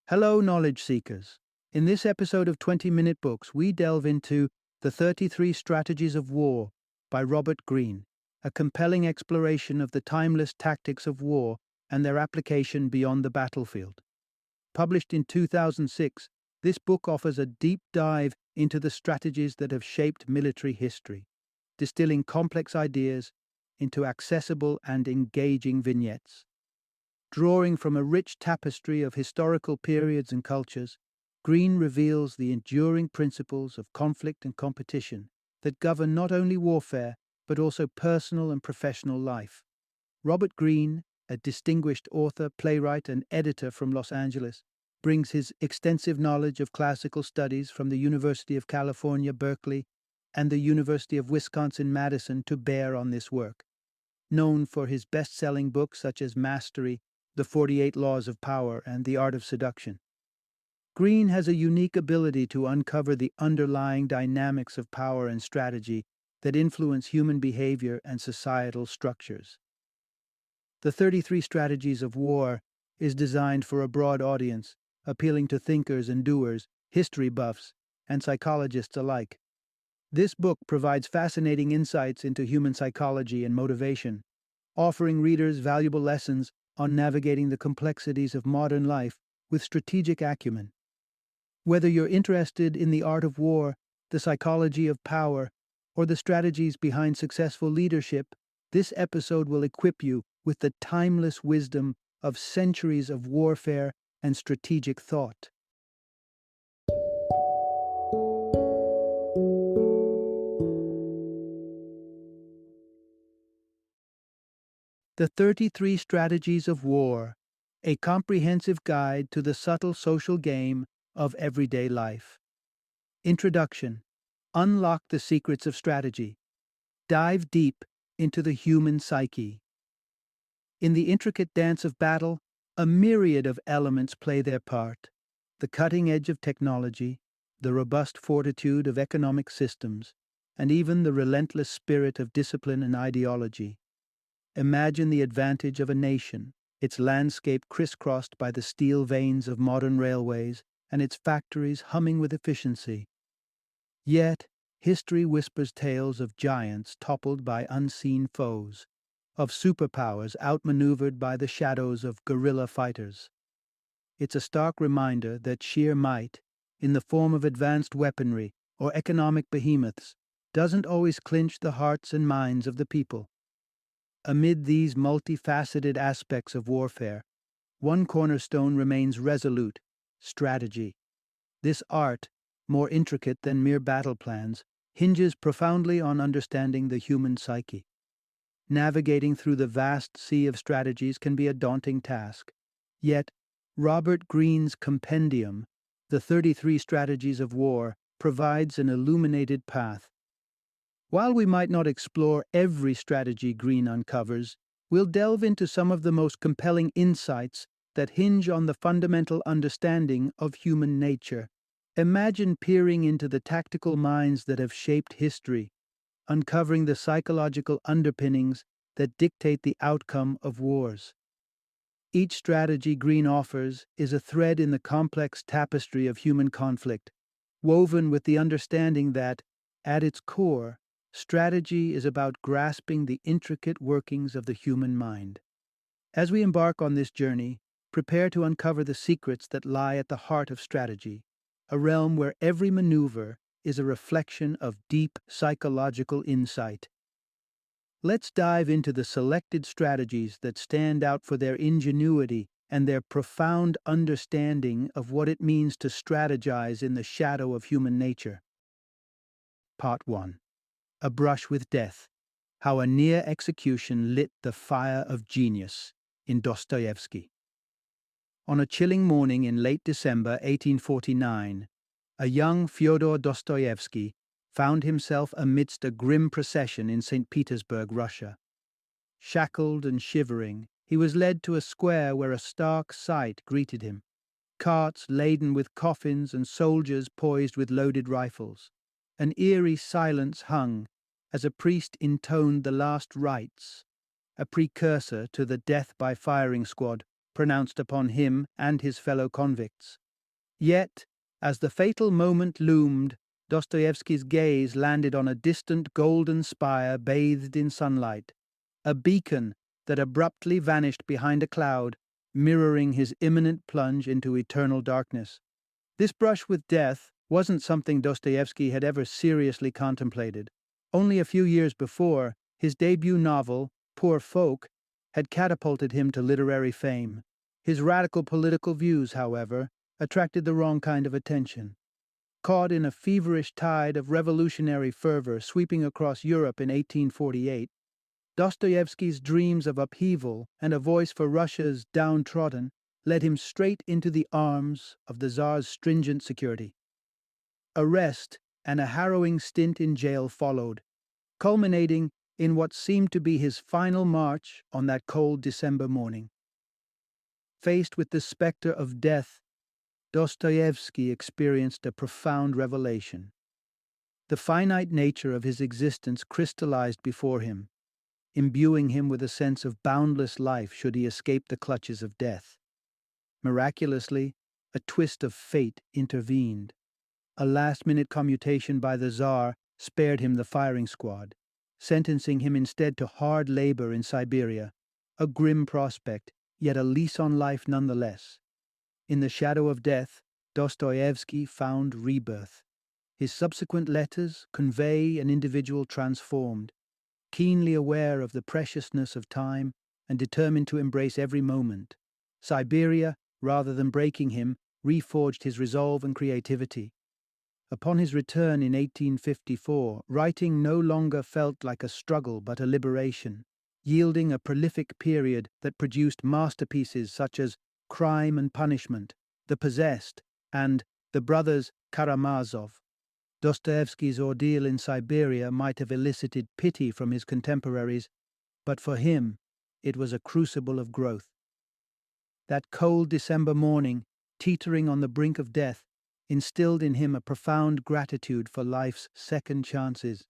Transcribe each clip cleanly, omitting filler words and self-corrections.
Hello, knowledge seekers. In this episode of 20-Minute Books, we delve into The 33 Strategies of War by Robert Greene, a compelling exploration of the timeless tactics of war and their application beyond the battlefield. Published in 2006, this book offers a deep dive into the strategies that have shaped military history, distilling complex ideas into accessible and engaging vignettes. Drawing from a rich tapestry of historical periods and cultures, Greene reveals the enduring principles of conflict and competition that govern not only warfare, but also personal and professional life. Robert Greene, a distinguished author, playwright, and editor from Los Angeles, brings his extensive knowledge of classical studies from the University of California, Berkeley, and the University of Wisconsin-Madison to bear on this work. Known for his best-selling books such as Mastery, The 48 Laws of Power, and The Art of Seduction, Greene has a unique ability to uncover the underlying dynamics of power and strategy that influence human behavior and societal structures. The 33 Strategies of War is designed for a broad audience, appealing to thinkers and doers, history buffs, and psychologists alike. This book provides fascinating insights into human psychology and motivation, offering readers valuable lessons on navigating the complexities of modern life with strategic acumen. Whether you're interested in the art of war, the psychology of power, or the strategies behind successful leadership, this episode will equip you with the timeless wisdom of centuries of warfare and strategic thought. The 33 Strategies of War, a comprehensive guide to the subtle social game of everyday life. Introduction. Unlock the secrets of strategy. Dive deep into the human psyche. In the intricate dance of battle, a myriad of elements play their part. The cutting edge of technology, the robust fortitude of economic systems, and even the relentless spirit of discipline and ideology. Imagine the advantage of a nation, its landscape crisscrossed by the steel veins of modern railways and its factories humming with efficiency. Yet, history whispers tales of giants toppled by unseen foes, of superpowers outmaneuvered by the shadows of guerrilla fighters. It's a stark reminder that sheer might, in the form of advanced weaponry or economic behemoths, doesn't always clinch the hearts and minds of the people. Amid these multifaceted aspects of warfare, one cornerstone remains resolute: strategy. This art, more intricate than mere battle plans, hinges profoundly on understanding the human psyche. Navigating through the vast sea of strategies can be a daunting task. Yet, Robert Greene's compendium, The 33 Strategies of War, provides an illuminated path. While we might not explore every strategy Greene uncovers, we'll delve into some of the most compelling insights that hinge on the fundamental understanding of human nature. Imagine peering into the tactical minds that have shaped history, uncovering the psychological underpinnings that dictate the outcome of wars. Each strategy Greene offers is a thread in the complex tapestry of human conflict, woven with the understanding that, at its core, strategy is about grasping the intricate workings of the human mind. As we embark on this journey, prepare to uncover the secrets that lie at the heart of strategy, a realm where every maneuver is a reflection of deep psychological insight. Let's dive into the selected strategies that stand out for their ingenuity and their profound understanding of what it means to strategize in the shadow of human nature. Part 1. A Brush with Death: How a Near Execution Lit the Fire of Genius, in Dostoevsky. On a chilling morning in late December 1849, a young Fyodor Dostoevsky found himself amidst a grim procession in St. Petersburg, Russia. Shackled and shivering, he was led to a square where a stark sight greeted him: carts laden with coffins and soldiers poised with loaded rifles. An eerie silence hung as a priest intoned the last rites, a precursor to the death by firing squad pronounced upon him and his fellow convicts. Yet, as the fatal moment loomed, Dostoevsky's gaze landed on a distant golden spire bathed in sunlight, a beacon that abruptly vanished behind a cloud, mirroring his imminent plunge into eternal darkness. This brush with death wasn't something Dostoevsky had ever seriously contemplated. Only a few years before, his debut novel, Poor Folk, had catapulted him to literary fame. His radical political views, however, attracted the wrong kind of attention. Caught in a feverish tide of revolutionary fervor sweeping across Europe in 1848, Dostoevsky's dreams of upheaval and a voice for Russia's downtrodden led him straight into the arms of the Tsar's stringent security. Arrest and a harrowing stint in jail followed, culminating in what seemed to be his final march on that cold December morning. Faced with the specter of death, Dostoevsky experienced a profound revelation. The finite nature of his existence crystallized before him, imbuing him with a sense of boundless life should he escape the clutches of death. Miraculously, a twist of fate intervened. A last-minute commutation by the Tsar spared him the firing squad, sentencing him instead to hard labor in Siberia, a grim prospect, yet a lease on life nonetheless. In the shadow of death, Dostoevsky found rebirth. His subsequent letters convey an individual transformed, keenly aware of the preciousness of time and determined to embrace every moment. Siberia, rather than breaking him, reforged his resolve and creativity. Upon his return in 1854, writing no longer felt like a struggle but a liberation, yielding a prolific period that produced masterpieces such as Crime and Punishment, The Possessed, and The Brothers Karamazov. Dostoevsky's ordeal in Siberia might have elicited pity from his contemporaries, but for him, it was a crucible of growth. That cold December morning, teetering on the brink of death, instilled in him a profound gratitude for life's second chances.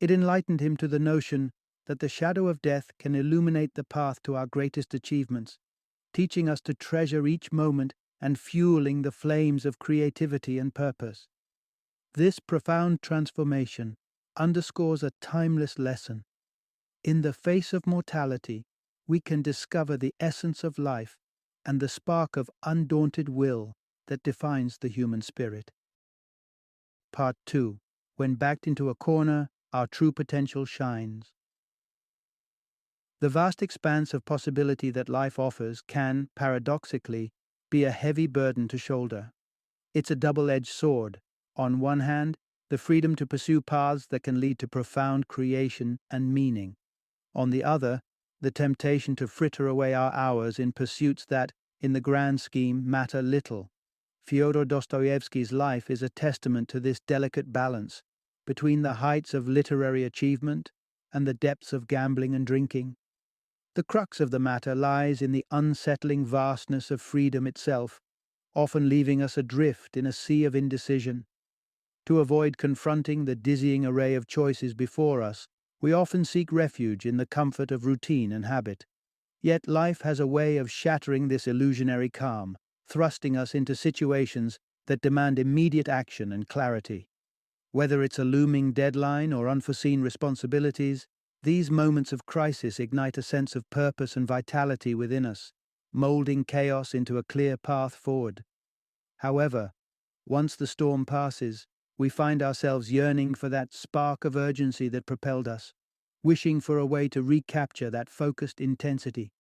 It enlightened him to the notion that the shadow of death can illuminate the path to our greatest achievements, teaching us to treasure each moment and fueling the flames of creativity and purpose. This profound transformation underscores a timeless lesson. In the face of mortality, we can discover the essence of life and the spark of undaunted will that defines the human spirit. Part 2. When backed into a corner, our true potential shines. The vast expanse of possibility that life offers can, paradoxically, be a heavy burden to shoulder. It's a double-edged sword. On one hand, the freedom to pursue paths that can lead to profound creation and meaning. On the other, the temptation to fritter away our hours in pursuits that, in the grand scheme, matter little. Fyodor Dostoevsky's life is a testament to this delicate balance between the heights of literary achievement and the depths of gambling and drinking. The crux of the matter lies in the unsettling vastness of freedom itself, often leaving us adrift in a sea of indecision. To avoid confronting the dizzying array of choices before us, we often seek refuge in the comfort of routine and habit. Yet life has a way of shattering this illusionary calm, thrusting us into situations that demand immediate action and clarity. Whether it's a looming deadline or unforeseen responsibilities, these moments of crisis ignite a sense of purpose and vitality within us, molding chaos into a clear path forward. However, once the storm passes, we find ourselves yearning for that spark of urgency that propelled us, wishing for a way to recapture that focused intensity.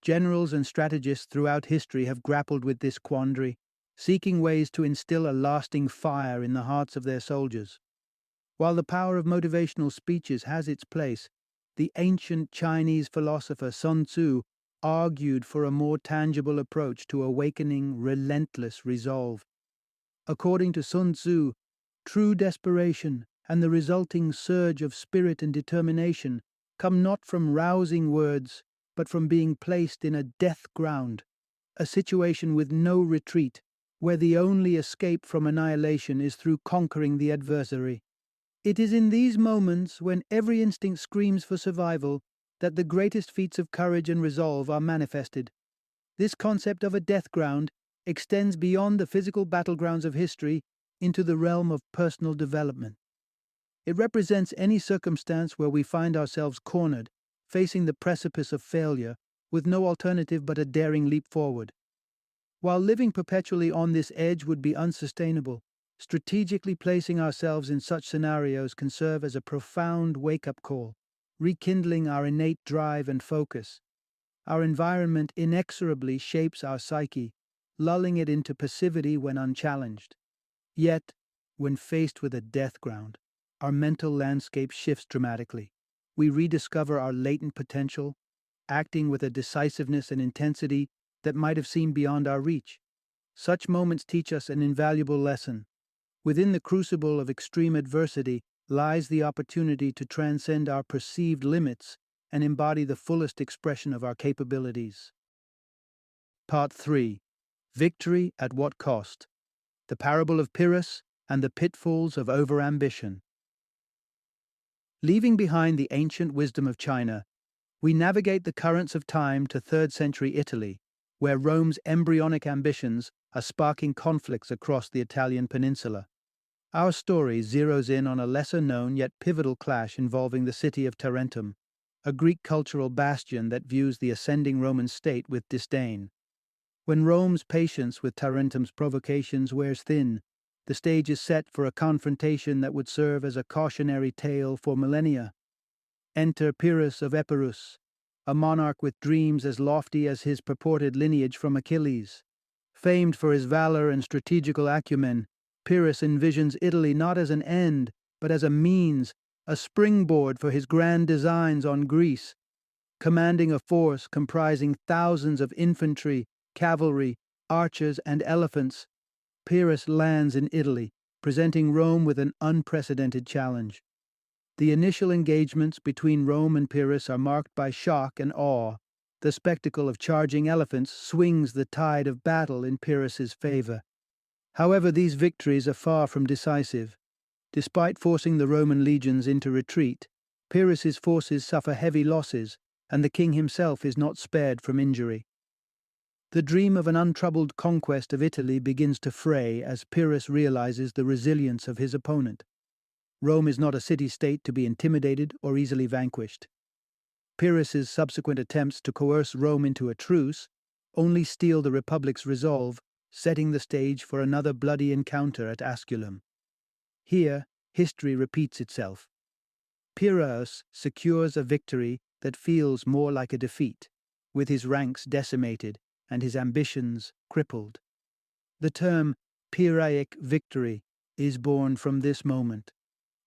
Generals and strategists throughout history have grappled with this quandary, seeking ways to instill a lasting fire in the hearts of their soldiers. While the power of motivational speeches has its place, the ancient Chinese philosopher Sun Tzu argued for a more tangible approach to awakening relentless resolve. According to Sun Tzu, true desperation and the resulting surge of spirit and determination come not from rousing words, but from being placed in a death ground, a situation with no retreat, where the only escape from annihilation is through conquering the adversary. It is in these moments, when every instinct screams for survival, that the greatest feats of courage and resolve are manifested. This concept of a death ground extends beyond the physical battlegrounds of history into the realm of personal development. It represents any circumstance where we find ourselves cornered, facing the precipice of failure, with no alternative but a daring leap forward. While living perpetually on this edge would be unsustainable, strategically placing ourselves in such scenarios can serve as a profound wake-up call, rekindling our innate drive and focus. Our environment inexorably shapes our psyche, lulling it into passivity when unchallenged. Yet, when faced with a death ground, our mental landscape shifts dramatically. We rediscover our latent potential, acting with a decisiveness and intensity that might have seemed beyond our reach. Such moments teach us an invaluable lesson. Within the crucible of extreme adversity lies the opportunity to transcend our perceived limits and embody the fullest expression of our capabilities. Part 3. Victory at what cost? The parable of Pyrrhus and the pitfalls of overambition. Leaving behind the ancient wisdom of China, we navigate the currents of time to 3rd century Italy, where Rome's embryonic ambitions are sparking conflicts across the Italian peninsula. Our story zeroes in on a lesser-known yet pivotal clash involving the city of Tarentum, a Greek cultural bastion that views the ascending Roman state with disdain. When Rome's patience with Tarentum's provocations wears thin, the stage is set for a confrontation that would serve as a cautionary tale for millennia. Enter Pyrrhus of Epirus, a monarch with dreams as lofty as his purported lineage from Achilles. Famed for his valor and strategical acumen, Pyrrhus envisions Italy not as an end, but as a means, a springboard for his grand designs on Greece. Commanding a force comprising thousands of infantry, cavalry, archers, and elephants, Pyrrhus lands in Italy, presenting Rome with an unprecedented challenge. The initial engagements between Rome and Pyrrhus are marked by shock and awe. The spectacle of charging elephants swings the tide of battle in Pyrrhus's favor. However, these victories are far from decisive. Despite forcing the Roman legions into retreat, Pyrrhus's forces suffer heavy losses, and the king himself is not spared from injury. The dream of an untroubled conquest of Italy begins to fray as Pyrrhus realizes the resilience of his opponent. Rome is not a city-state to be intimidated or easily vanquished. Pyrrhus's subsequent attempts to coerce Rome into a truce only steel the Republic's resolve, setting the stage for another bloody encounter at Asculum. Here, history repeats itself. Pyrrhus secures a victory that feels more like a defeat, with his ranks decimated and his ambitions crippled. The term Pyrrhic victory is born from this moment,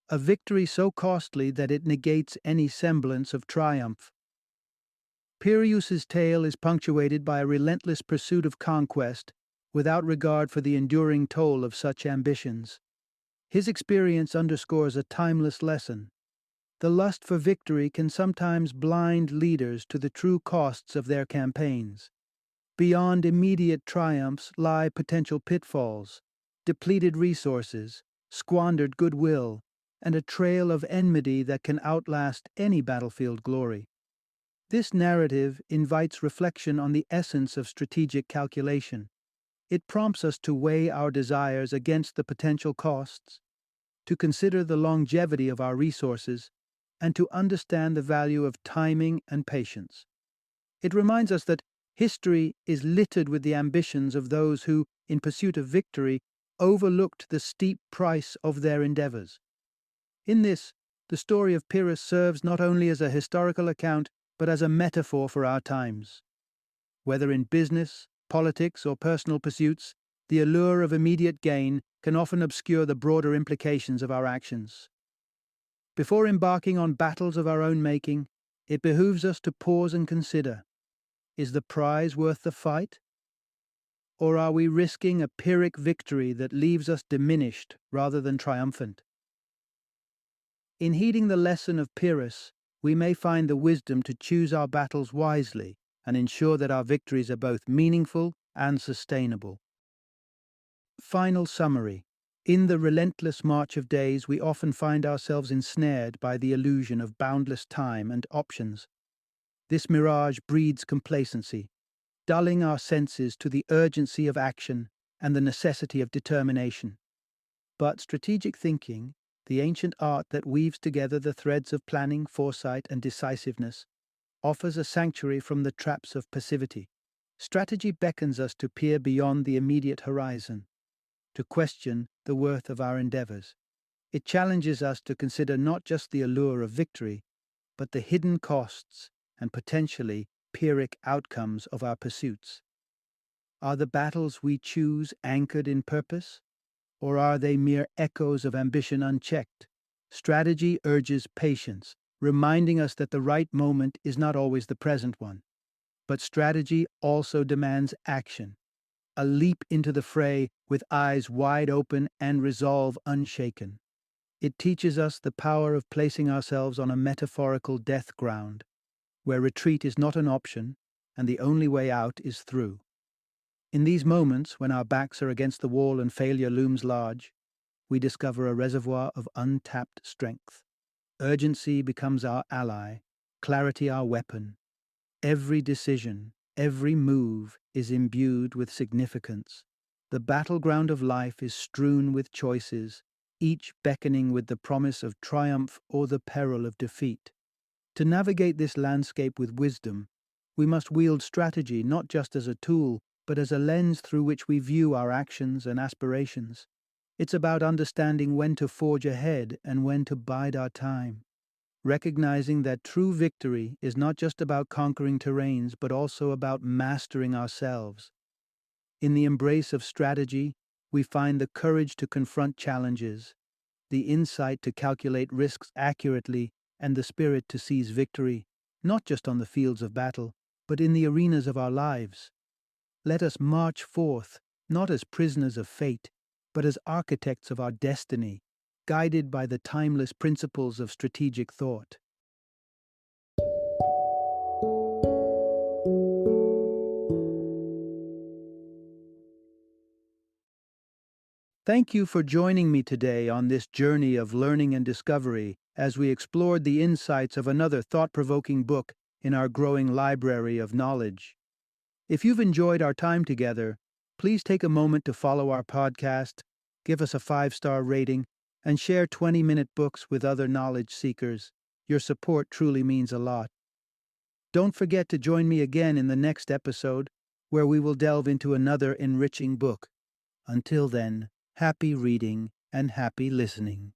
a victory so costly that it negates any semblance of triumph. Pyrrhus's tale is punctuated by a relentless pursuit of conquest, without regard for the enduring toll of such ambitions. His experience underscores a timeless lesson. The lust for victory can sometimes blind leaders to the true costs of their campaigns. Beyond immediate triumphs lie potential pitfalls, depleted resources, squandered goodwill, and a trail of enmity that can outlast any battlefield glory. This narrative invites reflection on the essence of strategic calculation. It prompts us to weigh our desires against the potential costs, to consider the longevity of our resources, and to understand the value of timing and patience. It reminds us that history is littered with the ambitions of those who, in pursuit of victory, overlooked the steep price of their endeavors. In this, the story of Pyrrhus serves not only as a historical account, but as a metaphor for our times. Whether in business, politics, or personal pursuits, the allure of immediate gain can often obscure the broader implications of our actions. Before embarking on battles of our own making, it behooves us to pause and consider, is the prize worth the fight? Or are we risking a Pyrrhic victory that leaves us diminished rather than triumphant? In heeding the lesson of Pyrrhus, we may find the wisdom to choose our battles wisely and ensure that our victories are both meaningful and sustainable. Final summary. In the relentless march of days, we often find ourselves ensnared by the illusion of boundless time and options. This mirage breeds complacency, dulling our senses to the urgency of action and the necessity of determination. But strategic thinking, the ancient art that weaves together the threads of planning, foresight, and decisiveness, offers a sanctuary from the traps of passivity. Strategy beckons us to peer beyond the immediate horizon, to question the worth of our endeavors. It challenges us to consider not just the allure of victory, but the hidden costs and potentially pyrrhic outcomes of our pursuits. Are the battles we choose anchored in purpose, or are they mere echoes of ambition unchecked? Strategy urges patience, reminding us that the right moment is not always the present one. But strategy also demands action, a leap into the fray with eyes wide open and resolve unshaken. It teaches us the power of placing ourselves on a metaphorical death ground, where retreat is not an option and the only way out is through. In these moments, when our backs are against the wall and failure looms large, we discover a reservoir of untapped strength. Urgency becomes our ally, clarity our weapon. Every decision, every move is imbued with significance. The battleground of life is strewn with choices, each beckoning with the promise of triumph or the peril of defeat. To navigate this landscape with wisdom, we must wield strategy not just as a tool, but as a lens through which we view our actions and aspirations. It's about understanding when to forge ahead and when to bide our time, recognizing that true victory is not just about conquering terrains, but also about mastering ourselves. In the embrace of strategy, we find the courage to confront challenges, the insight to calculate risks accurately, and the spirit to seize victory, not just on the fields of battle, but in the arenas of our lives. Let us march forth, not as prisoners of fate, but as architects of our destiny, guided by the timeless principles of strategic thought. Thank you for joining me today on this journey of learning and discovery as we explored the insights of another thought-provoking book in our growing library of knowledge. If you've enjoyed our time together, please take a moment to follow our podcast, give us a 5-star rating, and share 20-minute books with other knowledge seekers. Your support truly means a lot. Don't forget to join me again in the next episode, where we will delve into another enriching book. Until then, happy reading and happy listening.